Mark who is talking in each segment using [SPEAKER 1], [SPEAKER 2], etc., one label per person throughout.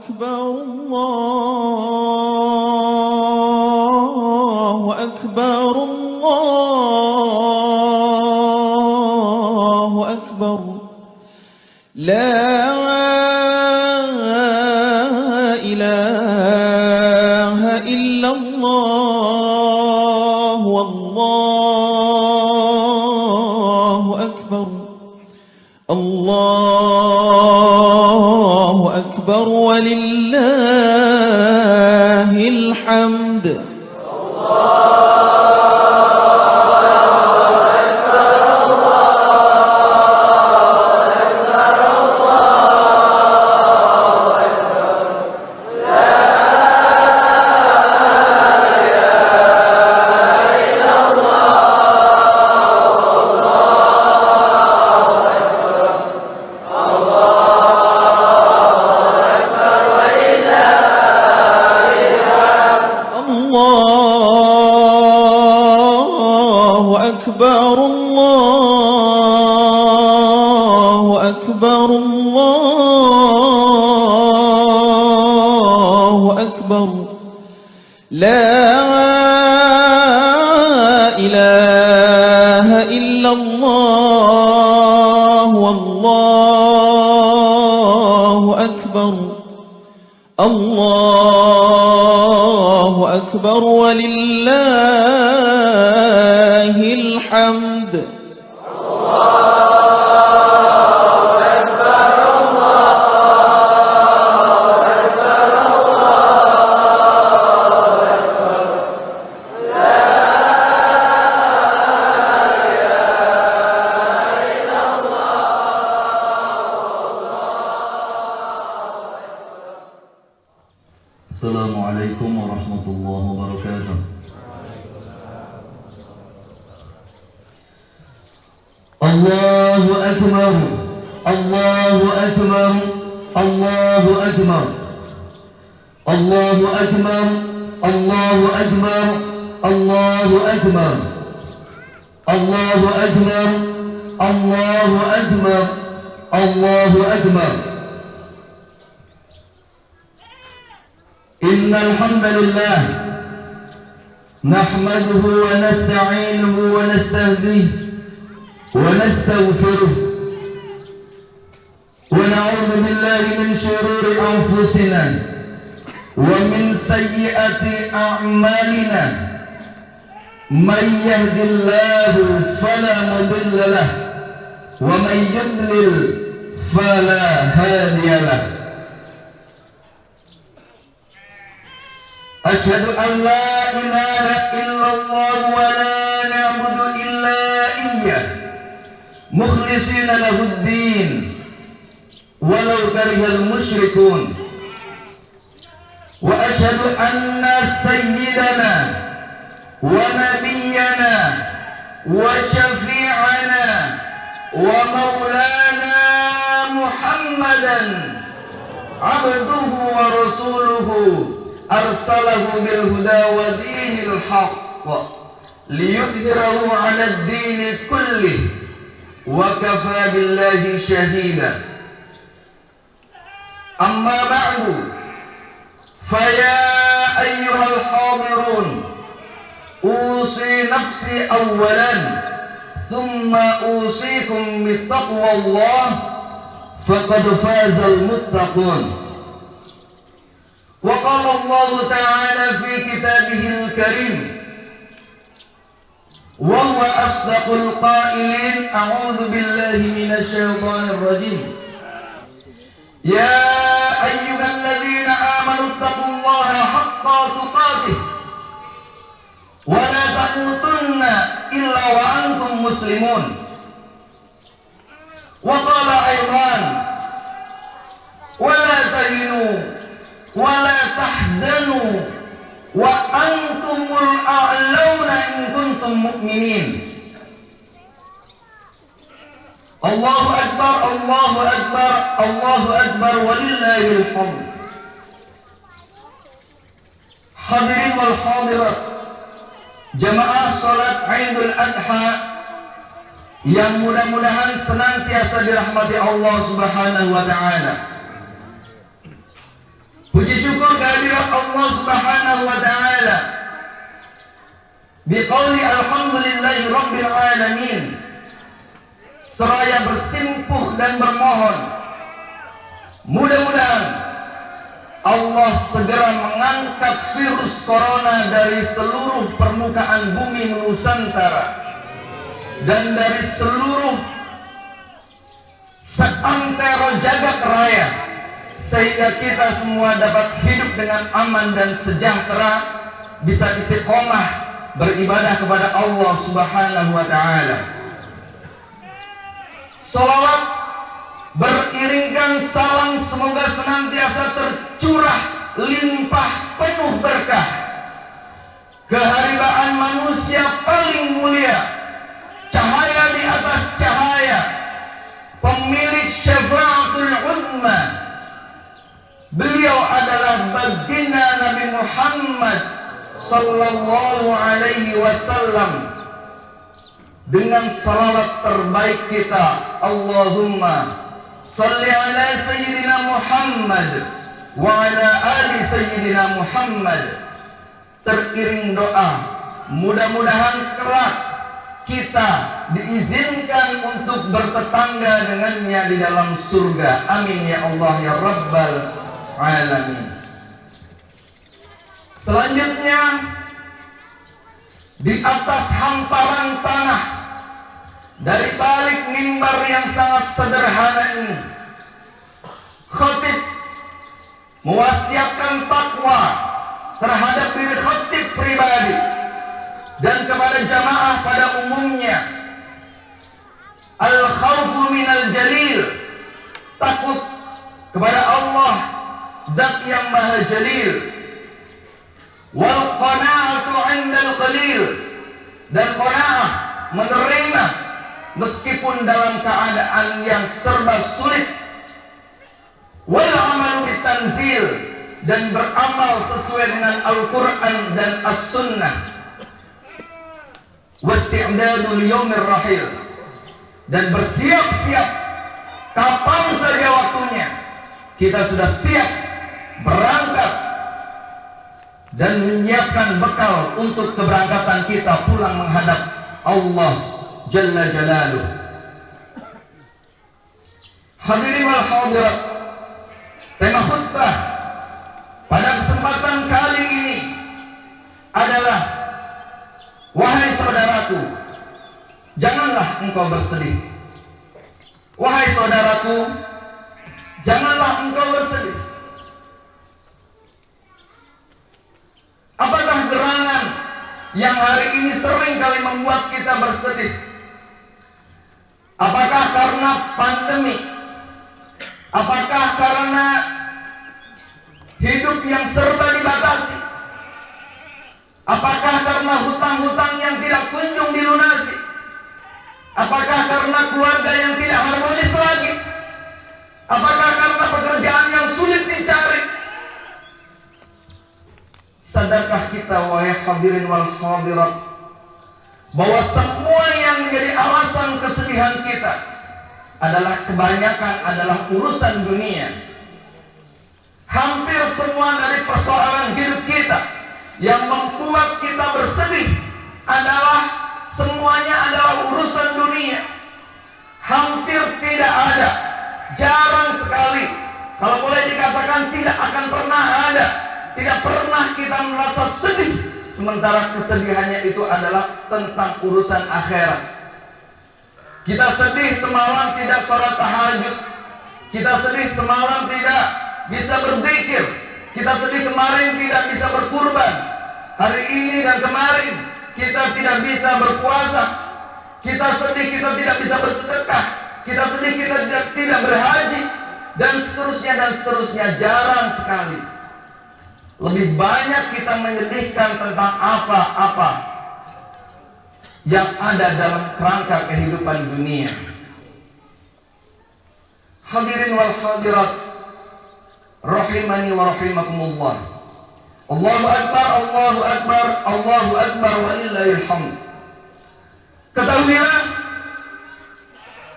[SPEAKER 1] أكبر الله أكبر الله أكبر لا إله إلا الله والله أكبر الله أكبر ولله الحمد لا إله إلا الله والله أكبر الله أكبر ولله الحمد
[SPEAKER 2] Assalamualaikum warahmatullahi wabarakatuh. Allahu akbar, Allahu akbar, Allahu akbar, Allahu akbar, Allahu akbar, Allahu akbar, Allahu akbar, Allahu akbar, Allahu akbar. إن الحمد لله نحمده ونستعينه ونستهديه ونستغفره ونعوذ بالله من شرور أنفسنا ومن سيئات أعمالنا من يهد الله فلا مضل له ومن يضلل فلا هادي له. أشهد أن لا إله إلا الله ولا نعبد إلا إياه مخلصين له الدين ولو كره المشركون. وأشهد أن سيدنا ونبينا وشفيعنا ومولانا محمدا عبده ورسوله أرسله بالهدى ودين الحق ليظهره على الدين كله وكفى بالله شهيدا. أما بعد فيا أيها الحاضرون أوصي نفسي أولا ثم أوصيكم بتقوى الله فقد فاز المتقون. وقال الله تعالى في كتابه الكريم وهو أصدق القائلين أعوذ بالله من الشيطان الرجيم يا أيها الذين آمنوا اتقوا الله حق تقاته ولا تموتن إلا وأنتم مسلمون. وقال أيضا ولا تهنوا ولا تحزنوا وأنتم الأعلون إن كنتم مؤمنين. الله أكبر الله أكبر الله أكبر ولله الحمد. Hadirin wal hadirat, jamaah salat Idul Adha yang mudah-mudahan senantiasa dirahmati Allah Subhanahu wa taala. Puji syukur kehadirat Allah Subhanahu wa taala. Biqauli alhamdulillahi rabbil alamin. Seraya bersimpuh dan bermohon, mudah-mudahan Allah segera mengangkat virus corona dari seluruh permukaan bumi Nusantara dan dari seluruh seantero jagat raya, sehingga kita semua dapat hidup dengan aman dan sejahtera, bisa istiqomah beribadah kepada Allah Subhanahu wa taala. Salawat beriringkan salam semoga senantiasa tercurah limpah penuh berkah keharibaan manusia paling mulia, cahaya di atas cahaya, pemilik syafaatul uzma. Beliau adalah baginda Nabi Muhammad sallallahu alaihi wasallam. Dengan salawat terbaik kita, Allahumma salli ala Sayyidina Muhammad wa ala ali Sayyidina Muhammad. Teriring doa, mudah-mudahan kelak kita diizinkan untuk bertetangga dengannya di dalam surga. Amin ya Allah ya Rabbal Alamin. Selanjutnya, di atas hamparan tanah dari balik mimbar yang sangat sederhana ini, khatib mewasiatkan takwa terhadap diri khatib pribadi dan kepada jamaah pada umumnya. Al-khawfu minal jalil, takut kepada Allah Zat yang Maha Jalil. Wal qana'atu 'indal qalil, dan qana'ah menerima meskipun dalam keadaan yang serba sulit. Wal amalu bitanzil, dan beramal sesuai dengan Al-Quran dan As-Sunnah. Wasti'dadu liyaumir rahil, dan bersiap-siap kapan saja waktunya kita sudah siap berangkat dan menyiapkan bekal untuk keberangkatan kita pulang menghadap Allah Jalla Jalaluh. Hadirin wal hadirat, tema khutbah pada kesempatan kali ini adalah, wahai saudaraku, janganlah engkau bersedih. Wahai saudaraku, janganlah engkau bersedih. Apakah gerangan yang hari ini sering kali membuat kita bersedih? Apakah karena pandemi? Apakah karena hidup yang serba dibatasi? Apakah karena hutang-hutang yang tidak kunjung dilunasi? Apakah karena keluarga yang tidak harmonis lagi? Apakah karena pekerjaan yang sulit dicari? Sadarkah kita, wahai hadirin wal hadirat, bahwa semua yang menjadi alasan kesedihan kita adalah kebanyakan adalah urusan dunia. Hampir semua dari persoalan hidup kita yang membuat kita bersedih adalah semuanya adalah urusan dunia. Hampir tidak ada, jarang sekali, kalau boleh dikatakan tidak akan pernah ada, tidak pernah kita merasa sedih, sementara kesedihannya itu adalah tentang urusan akhirat. Kita sedih semalam tidak sholat tahajud, kita sedih semalam tidak bisa berzikir, kita sedih kemarin tidak bisa berkurban, hari ini dan kemarin kita tidak bisa berpuasa, kita sedih kita tidak bisa bersedekah, kita sedih kita tidak berhaji, dan seterusnya, jarang sekali. Lebih banyak kita menyedihkan tentang apa-apa yang ada dalam kerangka kehidupan dunia. Hadirin wal hadirat rahimani wa rahimakumullah. Allahu akbar, Allahu akbar, Allahu akbar walillahil hamd. Ketahuilah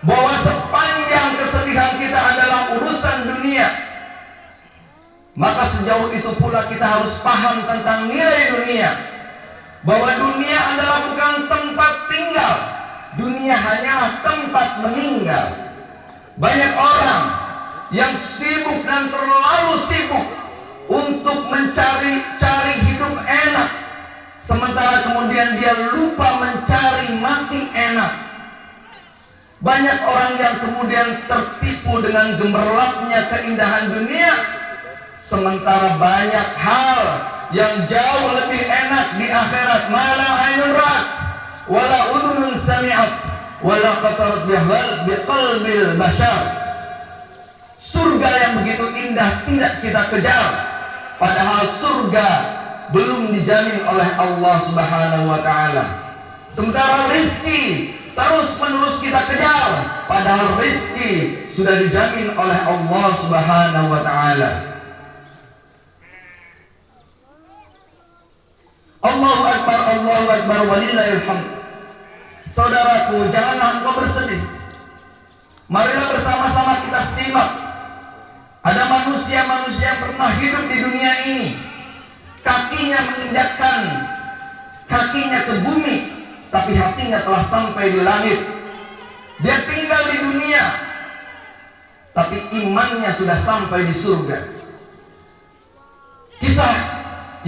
[SPEAKER 2] bahwa sepanjang kesedihan kita adalah urusan dunia, Maka sejauh itu pula kita harus paham tentang nilai dunia, bahwa dunia adalah bukan tempat tinggal, dunia hanyalah tempat meninggal. Banyak orang yang sibuk dan terlalu sibuk untuk mencari hidup enak, sementara kemudian dia lupa mencari mati enak. Banyak orang yang kemudian tertipu dengan gemerlapnya keindahan dunia, sementara banyak hal yang jauh lebih enak di akhirat. Mala ainun ra'at wala udhunun sami'at wala qatarat biqalbil bashar. Surga yang begitu indah tidak kita kejar, padahal surga belum dijamin oleh Allah Subhanahu wa taala. Sementara rizki terus menerus kita kejar, padahal rizki sudah dijamin oleh Allah Subhanahu wa taala. Allahu Akbar walillahil hamd. Saudaraku, janganlah engkau bersedih. Marilah bersama-sama kita simak. Ada manusia-manusia yang pernah hidup di dunia ini, kakinya menginjakkan kakinya ke bumi, tapi hatinya telah sampai di langit. Dia tinggal di dunia, tapi imannya sudah sampai di surga. Kisah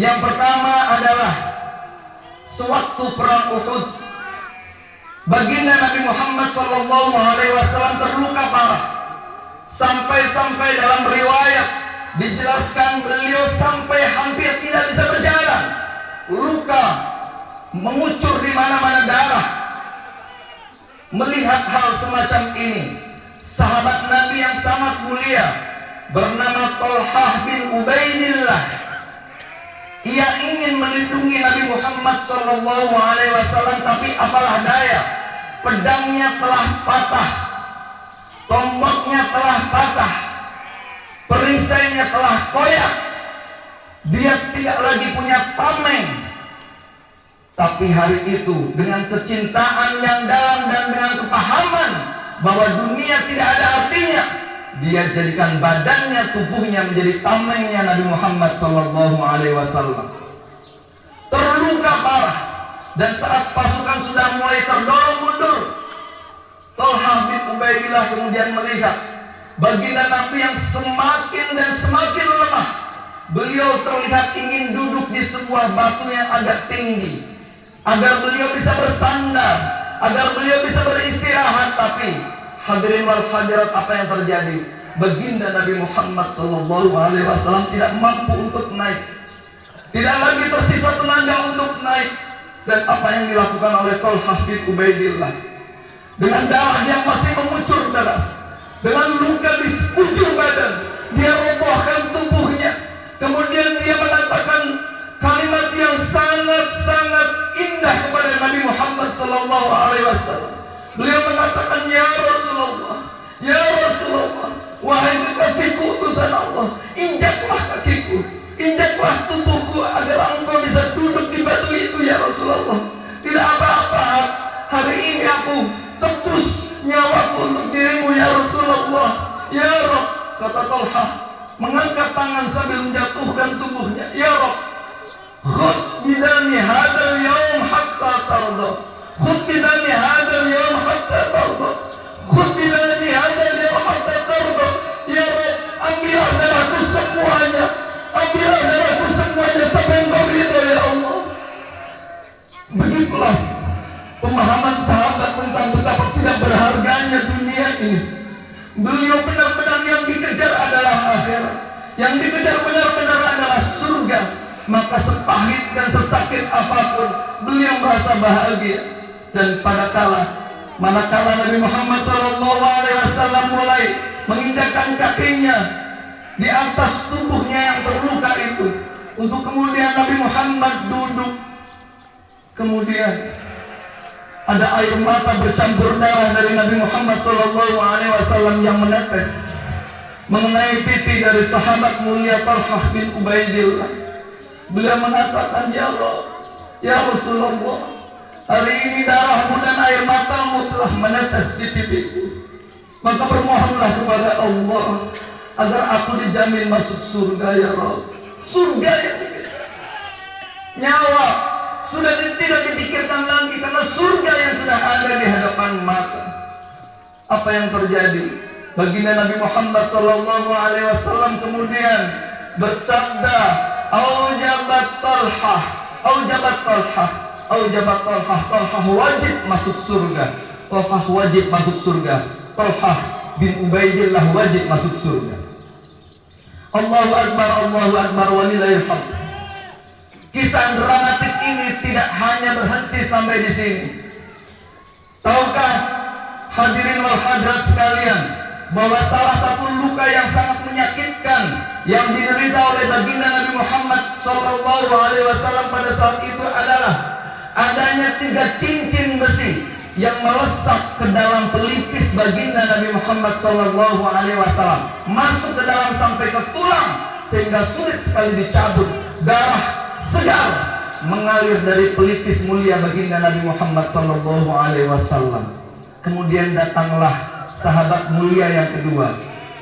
[SPEAKER 2] yang pertama adalah sewaktu perang Uhud. Baginda Nabi Muhammad SAW terluka parah, sampai dalam riwayat dijelaskan beliau sampai hampir tidak bisa berjalan. Luka mengucur di mana-mana darah. Melihat hal semacam ini, sahabat Nabi yang sangat mulia bernama Thalhah bin Ubaidillah, ia ingin melindungi Nabi Muhammad SAW, tapi apalah daya, pedangnya telah patah, tombaknya telah patah, perisainya telah koyak. Dia tidak lagi punya tameng. Tapi hari itu dengan kecintaan yang dalam dan dengan kepahaman bahwa dunia tidak ada artinya, dia jadikan badannya, tubuhnya menjadi tamengnya Nabi Muhammad SAW. Terluka parah, dan saat pasukan sudah mulai terdorong mundur, Thalhah bin Ubaidillah kemudian melihat baginda Nabi yang semakin dan semakin lemah. Beliau terlihat ingin duduk di sebuah batu yang agak tinggi, agar beliau bisa bersandar, agar beliau bisa beristirahat. Tapi hadirin wal hadirat, apa yang terjadi? Baginda Nabi Muhammad SAW tidak mampu untuk naik, tidak lagi tersisa tenaga untuk naik. Dan apa yang dilakukan oleh Thalhah bin Ubaidillah, dengan darah yang masih mengucur deras, dengan luka di sekujur badan, dia robohkan tubuhnya. Kemudian dia mengatakan kalimat yang sangat-sangat indah kepada Nabi Muhammad SAW. Beliau mengatakan, ya Rasulullah, ya Rasulullah, wahai kekasihku utusan Allah, injaklah kakiku, injaklah tubuhku agar engkau bisa duduk di batu itu ya Rasulullah. Tidak apa-apa, hari ini aku tebus nyawaku untuk dirimu ya Rasulullah. Ya Rabb, kata Thalhah, mengangkat tangan sambil menjatuhkan tubuhnya. Ya Rabb, khud bidami hadal yaum hatta tarda, khud bidami hadal yaum hatta tarda, khud bidami hadal yaum hatta tarda. Ya Rabb, ambillah darahku semuanya, ambillah darahku semuanya sampai engkau ridho ya Allah. Begitulah pemahaman sahabat tentang betapa tidak berharganya dunia ini. Beliau benar-benar yang dikejar adalah akhirat, yang dikejar benar-benar adalah surga. Maka sepahit dan sesakit apapun beliau merasa bahagia. Dan manakala Nabi Muhammad SAW mulai menginjakkan kakinya di atas tubuhnya yang terluka itu, untuk kemudian Nabi Muhammad duduk, kemudian ada air mata bercampur darah dari Nabi Muhammad SAW yang menetes mengenai pipi dari sahabat mulia Thalhah bin Ubaidillah. Beliau mengatakan, ya Allah, ya Rasulullah, hari ini darahmu dan air matamu telah menetes di pipiku. Maka bermohonlah kepada Allah agar aku dijamin masuk surga ya Rabb. Surga yang dipikirkan. Nyawa sudah tidak dipikirkan lagi karena surga yang sudah ada di hadapan mata. Apa yang terjadi? Baginda Nabi Muhammad sallallahu alaihi wasallam kemudian bersabda, "Aujabat Talhah, aujabat Talhah, aujabat Talhah, Talhah wajib masuk surga. Talhah wajib masuk surga. Talhah bin Ubaidillah wajib masuk surga." Allahu Akbar walillahil hamd. Kisah dramatik ini tidak hanya berhenti sampai di sini. Tahukah hadirin wal hadirat sekalian bahwa salah satu luka yang sangat menyakitkan yang diderita oleh baginda Nabi Muhammad sallallahu alaihi wasallam pada saat itu adalah adanya 3 cincin besi yang melesat ke dalam pelipis baginda Nabi Muhammad sallallahu alaihi wasallam, masuk ke dalam sampai ke tulang sehingga sulit sekali dicabut. Darah segar mengalir dari pelipis mulia baginda Nabi Muhammad sallallahu alaihi wasallam. Kemudian datanglah sahabat mulia yang kedua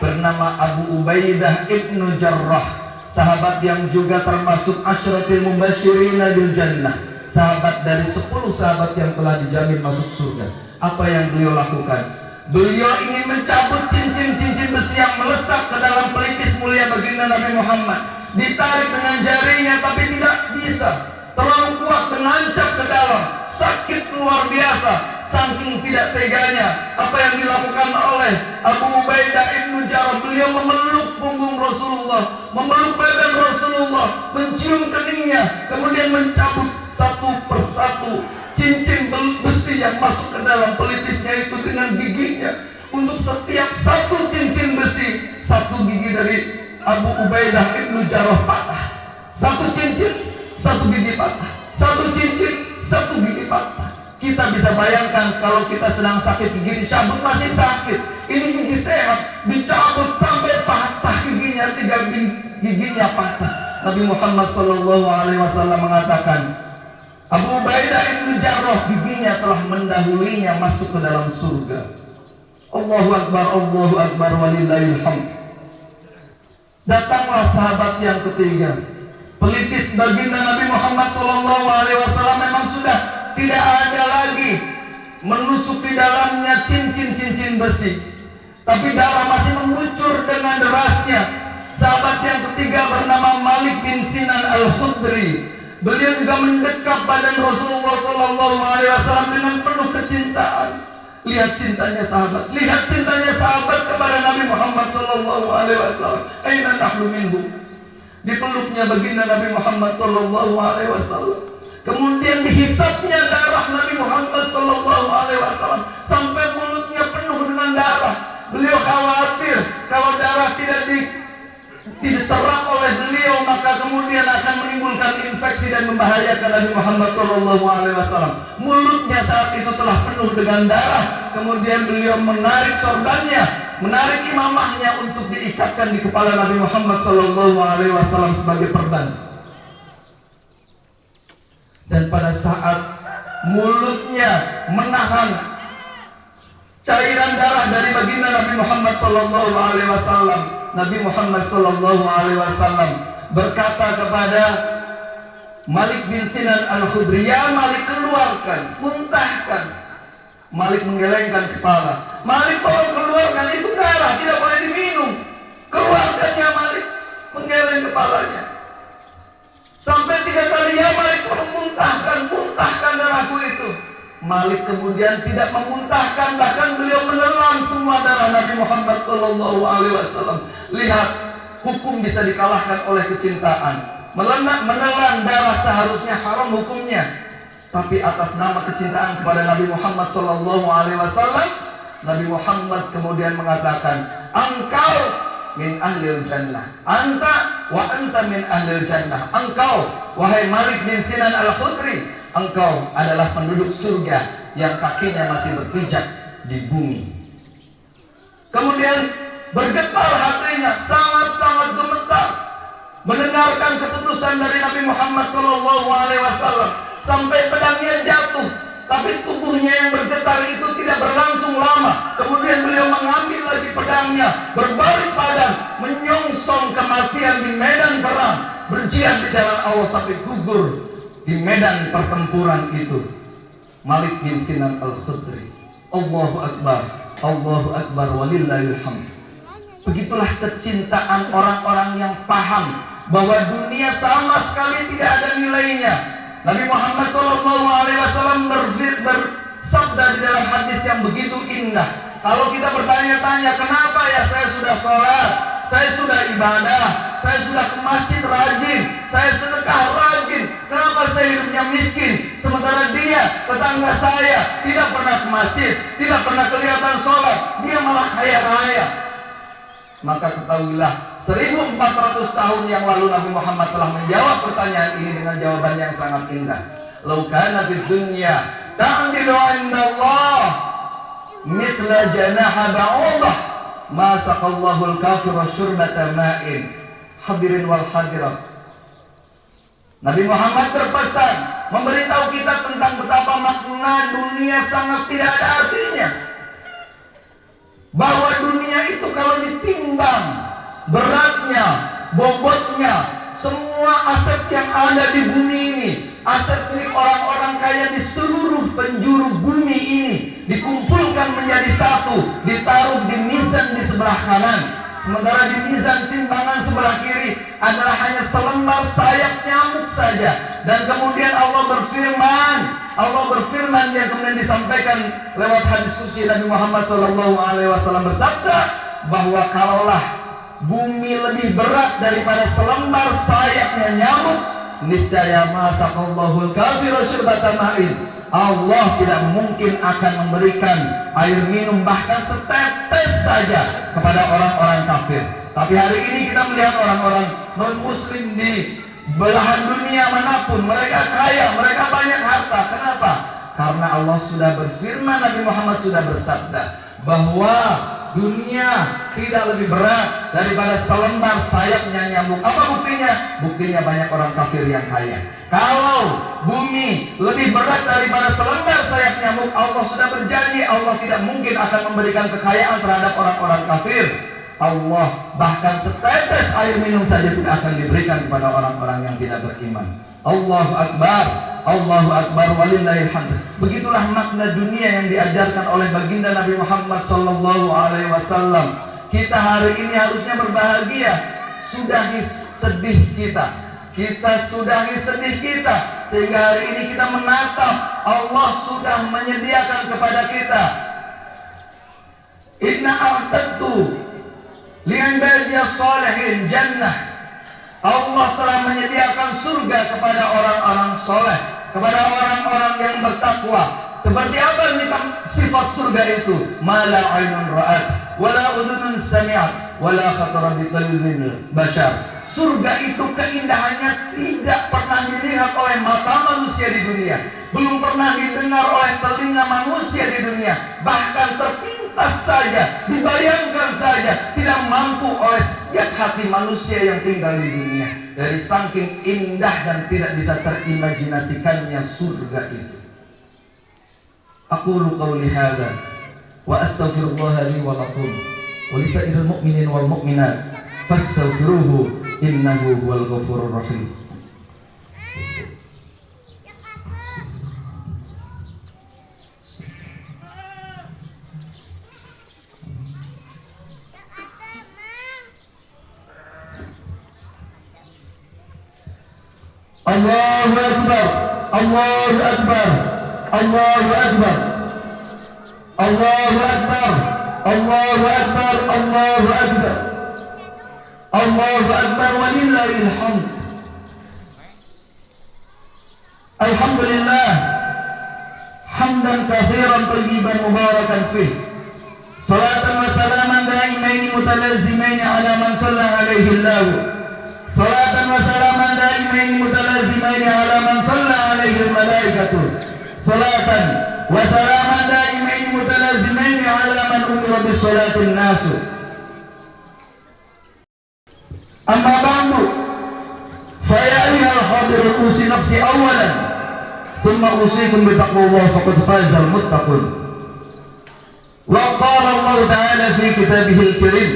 [SPEAKER 2] bernama Abu Ubaidah ibnu Jarrah, sahabat yang juga termasuk asyratil mubasyirina bil jannah, sahabat dari 10 sahabat yang telah dijamin masuk surga. Apa yang beliau lakukan? Beliau ingin mencabut cincin-cincin besi yang melekat ke dalam pelipis mulia baginda Nabi Muhammad. Ditarik dengan jarinya tapi tidak bisa, terlalu kuat, menancap ke dalam, sakit luar biasa. Saking tidak teganya apa yang dilakukan oleh Abu Ubaidah ibnu Jarrah, beliau memeluk punggung Rasulullah, memeluk badan Rasulullah, mencium keningnya, kemudian mencabut satu persatu cincin besi yang masuk ke dalam pelipisnya itu dengan giginya. Untuk setiap satu cincin besi, satu gigi dari Abu Ubaidah ibnu Jarrah patah. Satu cincin, satu gigi patah. Satu cincin, satu gigi patah. Kita bisa bayangkan kalau kita sedang sakit gigi dicabut masih sakit. Ini gigi sehat, dicabut sampai patah giginya, 3 giginya patah. Nabi Muhammad sallallahu alaihi wasallam mengatakan, Abu Ubaidah ibnu Jarrah giginya telah mendahulinya masuk ke dalam surga. Allahu Akbar walillahil hamd. Datanglah sahabat yang ketiga. Pelipis baginda Nabi Muhammad sallallahu alaihi wasallam memang sudah tidak ada lagi menusuk di dalamnya cincin-cincin besi, tapi darah masih mengucur dengan derasnya. Sahabat yang ketiga bernama Malik bin Sinan al-Khudri. Beliau juga mendekap badan Rasulullah sallallahu alaihi wasallam dengan penuh kecintaan. Lihat cintanya sahabat, lihat cintanya sahabat kepada Nabi Muhammad sallallahu alaihi wasallam. Aina nahnu minhu. Dipeluknya baginda Nabi Muhammad sallallahu alaihi wasallam. Kemudian dihisapnya darah Nabi Muhammad sallallahu alaihi wasallam sampai mulutnya penuh dengan darah. Beliau khawatir kalau darah tidak diserap oleh beliau maka kemudian akan menimbulkan infeksi dan membahayakan Nabi Muhammad sallallahu alaihi wasallam. Mulutnya saat itu telah penuh dengan darah. Kemudian beliau menarik sorbannya, menarik imamahnya untuk diikatkan di kepala Nabi Muhammad sallallahu alaihi wasallam sebagai perban. Dan pada saat mulutnya menahan cairan darah dari baginda Nabi Muhammad sallallahu alaihi wasallam, Nabi Muhammad sallallahu alaihi wasallam berkata kepada Malik bin Sinan al-Khudri, "Ya Malik, keluarkan, muntahkan." Malik menggelengkan kepala. "Malik, tolong keluarkan, itu darah, tidak boleh diminum." Keluarkan ya Malik, menggeleng kepalanya. Sampai 3 kali, "Ya Malik, tolong muntahkan darahku itu." Malik kemudian tidak memuntahkan, bahkan beliau menelan semua darah Nabi Muhammad sallallahu alaihi wasallam. Lihat, hukum bisa dikalahkan oleh kecintaan. Menelan darah seharusnya haram hukumnya, tapi atas nama kecintaan kepada Nabi Muhammad sallallahu alaihi wasallam, Nabi Muhammad kemudian mengatakan, "Engkau min ahlil jannah, anta wa anta min ahlil jannah." Engkau, wahai Malik bin Sinan al-Khudri, engkau adalah penduduk surga yang kakinya masih berpijak di bumi. Kemudian bergetar hatinya, sangat-sangat gemetar mendengarkan keputusan dari Nabi Muhammad sallallahu alaihi wasallam, sampai pedangnya jatuh tapi tubuhnya yang bergetar itu tidak berlangsung lama. Kemudian beliau mengambil lagi pedangnya, berbaring padang, menyongsong kematian di medan perang, berjihad di jalan Allah sampai gugur di medan pertempuran itu. Malik bin Sinan Al-Khudri. Allahu Akbar, Allahu Akbar, walillahil hamd. Begitulah kecintaan orang-orang yang paham bahwa dunia sama sekali tidak ada nilainya. Nabi Muhammad SAW bersabda di dalam hadis yang begitu indah. Kalau kita bertanya-tanya, kenapa ya saya sudah sholat, saya sudah ibadah, saya sudah ke masjid rajin, saya sedekah rajin, kenapa saya hidupnya miskin, sementara dia, tetangga saya, tidak pernah ke masjid, tidak pernah kelihatan sholat, dia malah kaya raya. Maka ketahuilah, 1400 tahun yang lalu Nabi Muhammad telah menjawab pertanyaan ini dengan jawaban yang sangat indah. Lau kana fid dunya ta'dilu 'inda Allah mithla janaha ba'udah ma saqallahu al-kafira syurbata ma'in. Hadirin wal hadirat, Nabi Muhammad berpesan, memberitahu kita tentang betapa makna dunia sangat tidak ada artinya. Bahwa dunia itu kalau ditimbang beratnya, bobotnya, semua aset yang ada di bumi ini, aset milik orang-orang kaya di seluruh penjuru bumi ini, dikumpulkan menjadi satu, ditaruh di mizan di sebelah kanan. Sementara di mizan timbangan sebelah kiri adalah hanya selembar sayap nyamuk saja. Dan kemudian Allah berfirman yang kemudian disampaikan lewat hadis qudsi Nabi Muhammad SAW bersabda bahwa kalaulah bumi lebih berat daripada selembar sayapnya nyamuk, niscaya masaqallahul kafira syurbata ma'in, Allah tidak mungkin akan memberikan air minum bahkan setetes saja kepada orang-orang kafir. Tapi hari ini kita melihat orang-orang non-muslim di belahan dunia manapun, mereka kaya, mereka banyak harta. Kenapa? Karena Allah sudah berfirman, Nabi Muhammad sudah bersabda bahwa dunia tidak lebih berat daripada selembar sayapnya nyamuk. Apa buktinya? Buktinya banyak orang kafir yang kaya. Kalau bumi lebih berat daripada selembar sayap nyamuk, Allah sudah berjanji Allah tidak mungkin akan memberikan kekayaan terhadap orang-orang kafir. Allah bahkan setetes air minum saja tidak akan diberikan kepada orang-orang yang tidak beriman. Allahu Akbar, Allahu Akbar, walillahil hamd. Begitulah makna dunia yang diajarkan oleh baginda Nabi Muhammad SAW. Kita hari ini harusnya berbahagia. Sudahi sedih kita sudahi sedih kita, sehingga hari ini kita menatap Allah sudah menyediakan kepada kita. Inna a'tadtu li'ibadiyas shalihin jannah. Allah telah menyediakan surga kepada orang-orang soleh, kepada orang-orang yang bertakwa. Seperti apa sifat surga itu? Ma la 'ainun ra'at wa la udhunun sami'at wa la khatara bi qalbin bashar. Surga itu keindahannya tidak pernah dilihat oleh mata manusia di dunia, belum pernah didengar oleh telinga manusia di dunia, bahkan terpintas saja, dibayangkan saja, tidak mampu oleh setiap hati manusia yang tinggal di dunia. Dari saking indah dan tidak bisa terimajinasikannya surga itu. Aqulu qawli hadza wa astaghfirullah li wa lakum wa li sa'iril mu'minin wal mu'minat fastaghfiruhu innahu huwal ghafurur rahim. Allahu Akbar, Allahu Akbar, Allahu Akbar, Allahu Akbar, Allahu Akbar, Allahu Akbar, Allahu Akbar, walillahil hamd. Alhamdulillah hamdan katsiran thayyiban mubarakan fih. Salatan wa salaman daimaini mutalazimaini ala man shalla alaihi Allah. Salatan wa salaman daimaini mutalazimaini ala man shalla alaihi al-malaikatu. Salatan wa salaman daimaini mutalazimaini ala man umira bis salatin nasu. Amma ba'du, fa ya ayyuhal hadirun usi nafsi awalan ثم أوصيكم بتقوى الله فقد فاز المتقون. وقال الله تعالى في كتابه الكريم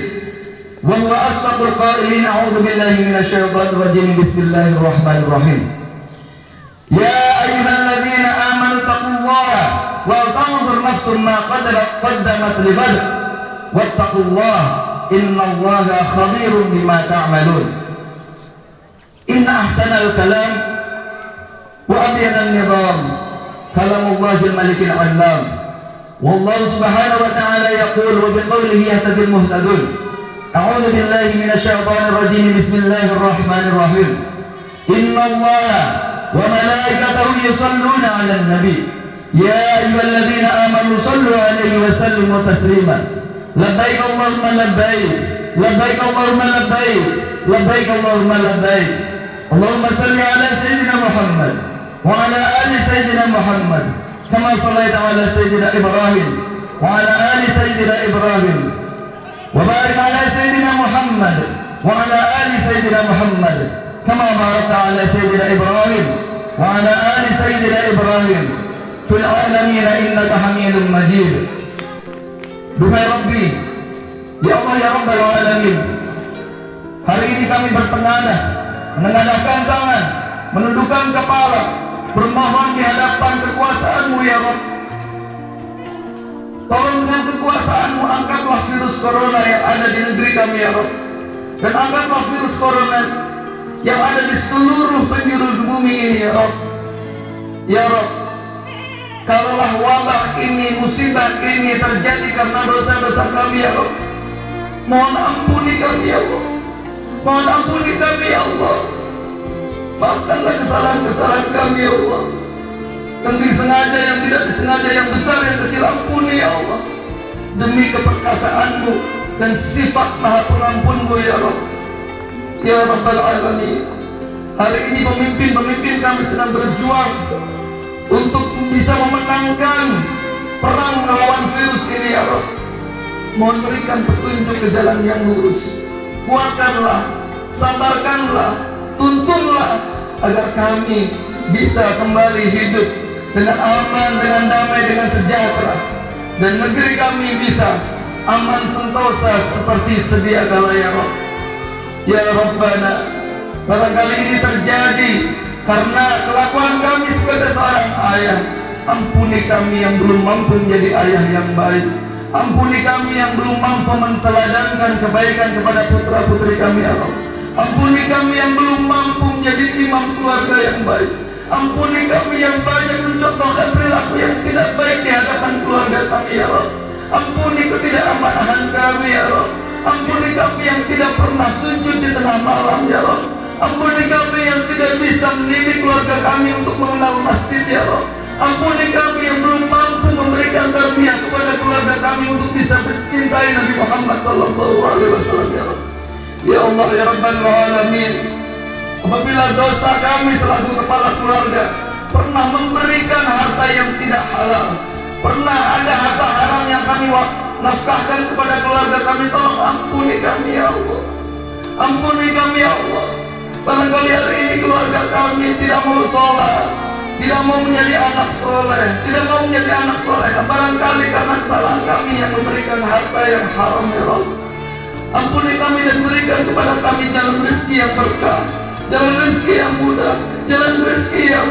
[SPEAKER 2] وهو أصدق القائلين أعوذ بالله من الشيطان الرجيم بسم الله الرحمن الرحيم يا أيها الذين آمنوا اتقوا الله ولتنظر نفس ما قدمت لغد واتقوا الله إن الله خبير بما تعملون. إن أحسن الكلام وأبين النظام كلام الله الملك العلام والله سبحانه وتعالى يقول وبقوله يهتدي المهتدون. أعوذ بالله من الشيطان الرجيم بسم الله الرحمن الرحيم إن الله وملائكته يصلون على النبي يا أيها الذين آمنوا صلوا عليه وسلموا تسليما لبيك اللهم لبيك لبيك اللهم لبيك لبيك اللهم لبيك اللهم صل على سيدنا محمد وعلى آل سيدنا محمد كما صليت على سيدنا إبراهيم وعلى آل سيدنا إبراهيم وبارك على سيدنا محمد وعلى آل سيدنا محمد كما باركت على سيدنا إبراهيم وعلى آل سيدنا إبراهيم في العالمين إنك حميد مجيد. Duhai Rabbi, ya Allah ya Rabbal Alamin, hari ini kami bertengadah, menengadahkan tangan, menundukkan kepala, bermohon di hadapan kekuasaan-Mu ya Rabb. Tolong dengan kekuasaan-Mu angkatlah virus corona yang ada di negeri kami ya Rabb, dan angkatlah virus corona yang ada di seluruh penjuru bumi ini ya Rabb. Ya Rabb, kalaulah wabah ini, musibah ini terjadi karena dosa-dosa kami ya Allah, mohon ampuni kami ya Allah, mohon ampuni kami ya Allah, maafkanlah kesalahan-kesalahan kami ya Allah, yang disengaja, yang tidak disengaja, yang besar, yang kecil, ampuni ya Allah, demi keperkasaan-Mu dan sifat maha pengampun-Mu ya Rabb, ya Rabbal Alamin. Hari ini pemimpin-pemimpin kami sedang berjuang untuk bisa memenangkan perang melawan virus ini ya Rabb. Mohon berikan petunjuk ke jalan yang lurus, kuatkanlah, sabarkanlah, tuntunlah agar kami bisa kembali hidup dengan aman, dengan damai, dengan sejahtera, dan negeri kami bisa aman sentosa seperti sedia kala ya Rabb. Ya Rabbana, barangkali ini terjadi karena kelakuan kami sebagai seorang ayah. Ampuni kami yang belum mampu menjadi ayah yang baik. Ampuni kami yang belum mampu menteladankan kebaikan kepada putra-putri kami ya Allah. Ampuni kami yang belum mampu menjadi imam keluarga yang baik. Ampuni kami yang banyak mencontohkan perilaku yang tidak baik di hadapan keluarga kami ya Allah. Ampuni ketidakamanan kami ya Allah. Ampuni kami yang tidak pernah sujud di tengah malam ya Allah. Ampuni kami yang tidak bisa mendidik keluarga kami untuk mengenal masjid ya Allah. Ampuni kami yang belum mampu memberikan tarbiyah kepada keluarga kami untuk bisa mencintai Nabi Muhammad sallallahu alaihi wasallam ya Allah. Ya Allah ya Rabbal Alamin, apabila dosa kami selaku kepala keluarga pernah memberikan harta yang tidak halal, pernah ada harta haram yang kami nafkahkan kepada keluarga kami, tolong ampuni kami ya Allah. Ampuni kami ya Allah. Barangkali hari ini keluarga kami tidak mau sholat, tidak mau menjadi anak soleh, tidak mau menjadi anak soleh. Barangkali karena kesalahan kami yang memberikan harta yang haram ya Allah. Ampuni kami dan berikan kepada kami jalan rezeki yang berkah, jalan rezeki yang mudah, jalan rezeki yang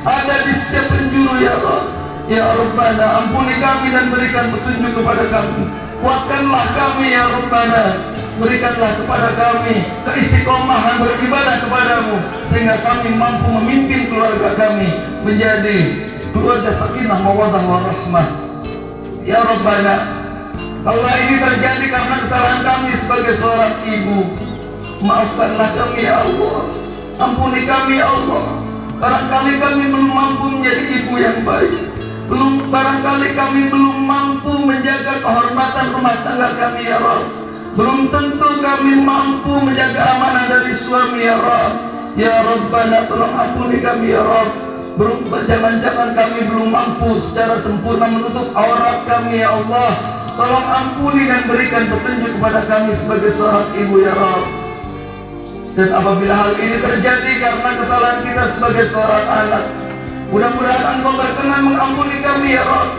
[SPEAKER 2] ada di setiap penjuru ya Allah. Ya Rabbana, ampuni kami dan berikan petunjuk kepada kami. Kuatkanlah kami ya Rabbana. Berikanlah kepada kami keistiqomahan beribadah kepadamu, sehingga kami mampu memimpin keluarga kami menjadi keluarga sakinah mawaddah warahmah. Ya Rabbana, kalau ini terjadi karena kesalahan kami sebagai seorang ibu, maafkanlah kami ya Allah. Ampuni kami ya Allah. Barangkali kami belum mampu menjadi ibu yang baik, barangkali kami belum mampu menjaga kehormatan rumah tangga kami ya Allah. Belum tentu kami mampu menjaga amanah dari suami ya Rabb. Ya Rabbana, tolong ampuni kami ya Rabb. Jangan-jangan kami belum mampu secara sempurna menutup aurat kami ya Allah. Tolong ampuni dan berikan petunjuk kepada kami sebagai seorang ibu ya Rabb. Dan apabila hal ini terjadi karena kesalahan kita sebagai seorang anak, Mudah-mudahan Engkau berkenan mengampuni kami ya Rabb.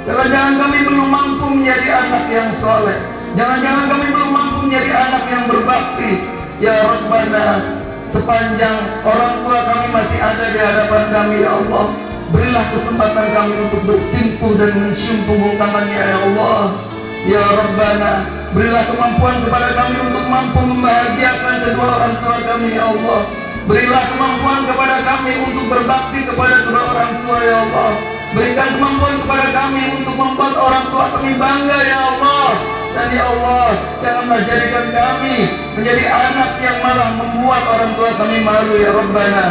[SPEAKER 2] Jangan-jangan kami belum mampu menjadi anak yang soleh. Jangan-jangan kami belum mampu menjadi anak yang berbakti. Ya Rabbana, sepanjang orang tua kami masih ada di hadapan kami ya Allah, berilah kesempatan kami untuk bersimpuh dan mencium punggung tangannya ya Allah. Ya Rabbana, berilah kemampuan kepada kami untuk mampu membahagiakan kedua orang tua kami ya Allah. Berilah kemampuan kepada kami untuk berbakti kepada kedua orang tua ya Allah. Berikan kemampuan kepada kami untuk membuat orang tua kami bangga ya Allah. Dan ya Allah, janganlah jadikan kami menjadi anak yang malah membuat orang tua kami malu ya Rabbana.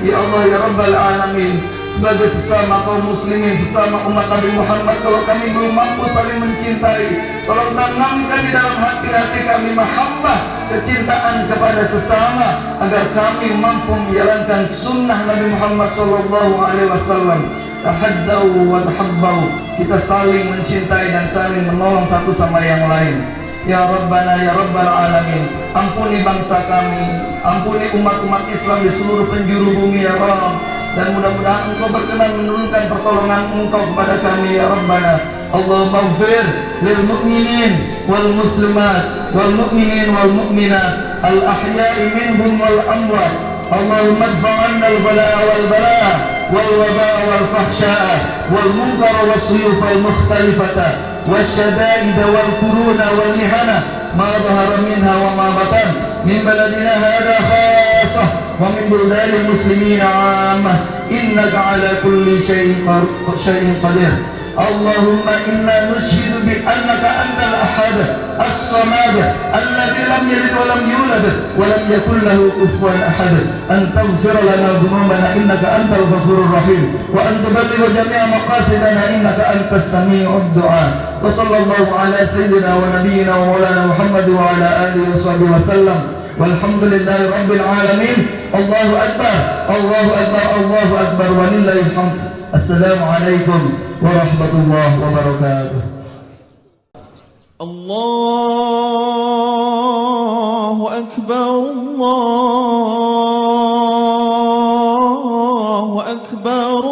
[SPEAKER 2] Ya Allah ya Rabbal Alamin, sebagai sesama kaum muslimin, sesama umat Nabi Muhammad, kalau kami belum mampu saling mencintai, tolong tanamkan di dalam hati-hati kami mahabbah, kecintaan kepada sesama, agar kami mampu menjalankan sunnah Nabi Muhammad SAW. Tahaddau wa tahabbau, kita saling mencintai dan saling menolong satu sama yang lain. Ya Rabbana ya Rabbal Alamin, ampuni bangsa kami, ampuni umat-umat Islam di seluruh penjuru bumi ya Rabb. Dan mudah-mudahan Engkau berkenan menurunkan pertolongan Engkau kepada kami ya Rabbana. Allahumma ighfir lil mu'minin wal muslimat wal mu'minin wal mu'minat al ahya'i minhum wal amwat. Allahumma adfa' 'anna al bala'a wal bala'a wal waba'a wal fahsya'a wal munkara was suyufa al mukhtalifata wasyada'id wal kuruna wal mihana ma dhahara minha wa ma batan min baladina hadha khassah wa min buldani muslimina 'ammah innaka 'ala kulli syai'in qadir. Allahumma inna nushhidu bi annaka antal ahad as-samad alladhi lam yalid wa lam yulad wa lam yakul lahu kufuwan ahad, an taghfir lana dhunubana innaka antal ghafurur rahim wa an tuballigha jami'a maqasidana innaka antas sami'ud du'a. Wa sallallahu ala sayyidina wa nabiyyina wa maulana Muhammad wa ala alihi wa sahbihi wa sallam. Walhamdulillahi rabbil alamin. Allahu akbar, Allahu akbar, Allahu akbar, walillahil hamd. Assalamualaikum warahmatullahi wabarakatuh.
[SPEAKER 1] Allahu akbar, Allahu akbar,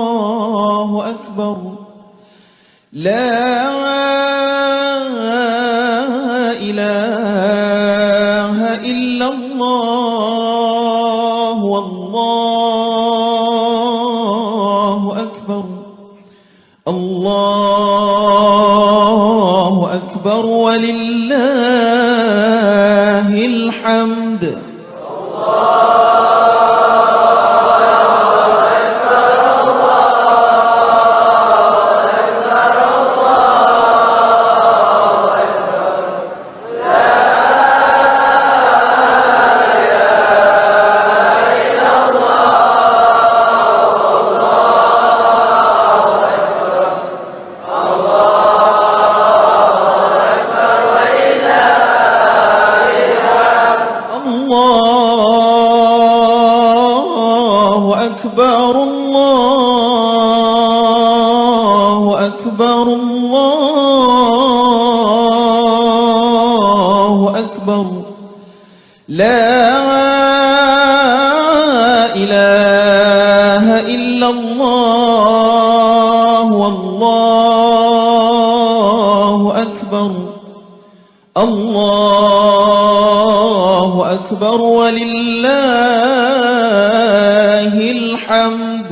[SPEAKER 1] Allahu akbar. La ilaha illallah, wallahu akbar. Allahu akbar walillahil hamd. Allahu akbar walillahil hamd.